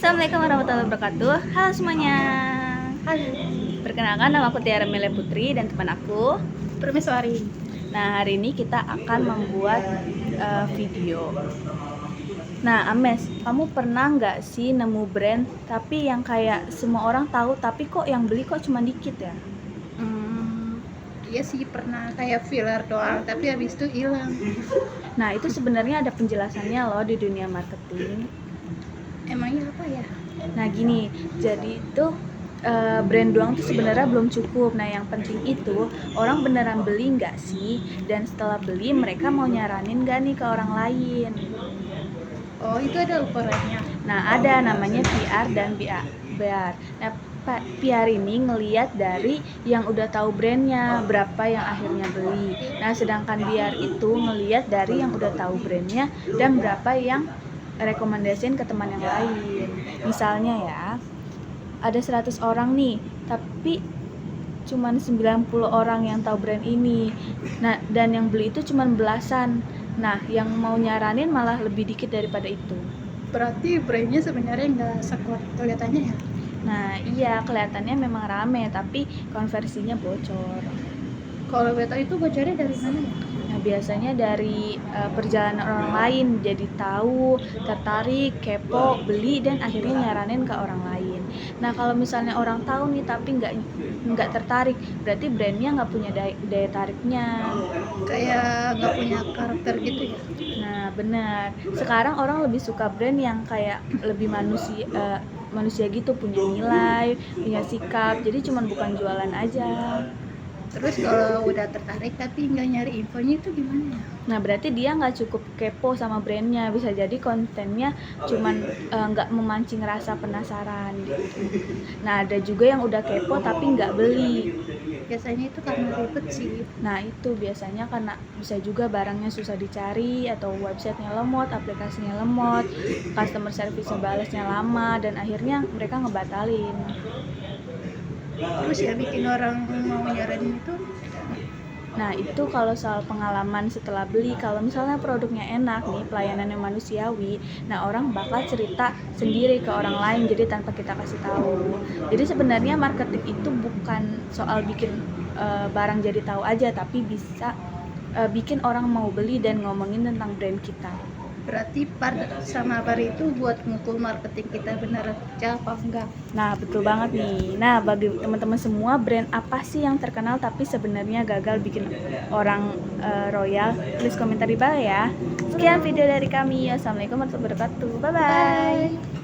Assalamualaikum warahmatullahi wabarakatuh. Halo semuanya. Halo, Perkenalkan, nama aku Tiara Mele Putri dan teman aku. Permeswari. Nah, hari ini kita akan membuat video. Nah, Ames, kamu pernah nggak sih nemu brand tapi yang kayak semua orang tahu tapi kok yang beli kok cuma dikit ya? Iya sih pernah kayak filler doang, tapi habis itu hilang. Nah, itu sebenarnya ada penjelasannya loh di dunia marketing. Emangnya apa ya? Nah, gini, jadi itu brand doang tuh sebenarnya belum cukup. Nah, yang penting itu orang beneran beli nggak sih, dan setelah beli mereka mau nyaranin nggak nih ke orang lain. Oh, itu ada ukurannya. Nah, ada namanya PR dan BR. Nah, PR ini ngeliat dari yang udah tahu brandnya, berapa yang akhirnya beli. Nah, sedangkan BR itu ngeliat dari yang udah tahu brandnya dan berapa yang rekomendasiin ke teman yang lain. Misalnya ya, ada 100 orang nih, tapi cuman 90 orang yang tahu brand ini. Nah, dan yang beli itu cuman belasan. Nah, yang mau nyaranin malah lebih dikit daripada itu. Berarti brandnya sebenarnya nggak sekuat kelihatannya ya? Nah, iya, kelihatannya memang rame, tapi konversinya bocor. Kalau beta itu bocornya dari mana ya? Nah, biasanya dari perjalanan orang lain, jadi tahu, tertarik, kepo, beli, dan akhirnya nyaranin ke orang lain. Nah, kalau misalnya orang tahu nih tapi nggak tertarik, berarti brandnya nggak punya daya tariknya. Kayak nggak punya karakter gitu ya? Nah, benar. Sekarang orang lebih suka brand yang kayak lebih manusia gitu, punya nilai, punya sikap. Jadi cuman bukan jualan aja. Terus kalau udah tertarik tapi nggak nyari infonya itu gimana ya? Nah, berarti dia nggak cukup kepo sama brandnya. Bisa jadi kontennya cuman nggak memancing rasa penasaran gitu. Nah, ada juga yang udah kepo tapi nggak beli. Biasanya itu karena ribet sih. Nah, itu biasanya karena bisa juga barangnya susah dicari, atau websitenya lemot, aplikasinya lemot, customer service-nya balesnya lama, dan akhirnya mereka ngebatalin. Terus ya bikin orang mau nyaranin itu. Nah, itu kalau soal pengalaman setelah beli. Kalau misalnya produknya enak nih, pelayanannya manusiawi, nah orang bakal cerita sendiri ke orang lain, jadi tanpa kita kasih tahu. Jadi sebenarnya marketing itu bukan soal bikin barang jadi tahu aja, tapi bisa bikin orang mau beli dan ngomongin tentang brand kita. Berarti part sama bar itu buat ngukur marketing kita benar pecah apa enggak. Nah, betul banget nih. Nah, bagi teman-teman semua, brand apa sih yang terkenal tapi sebenarnya gagal bikin orang royal? Tulis komentar di bawah ya. Sekian video dari kami. Assalamualaikum warahmatullahi wabarakatuh. Bye-bye.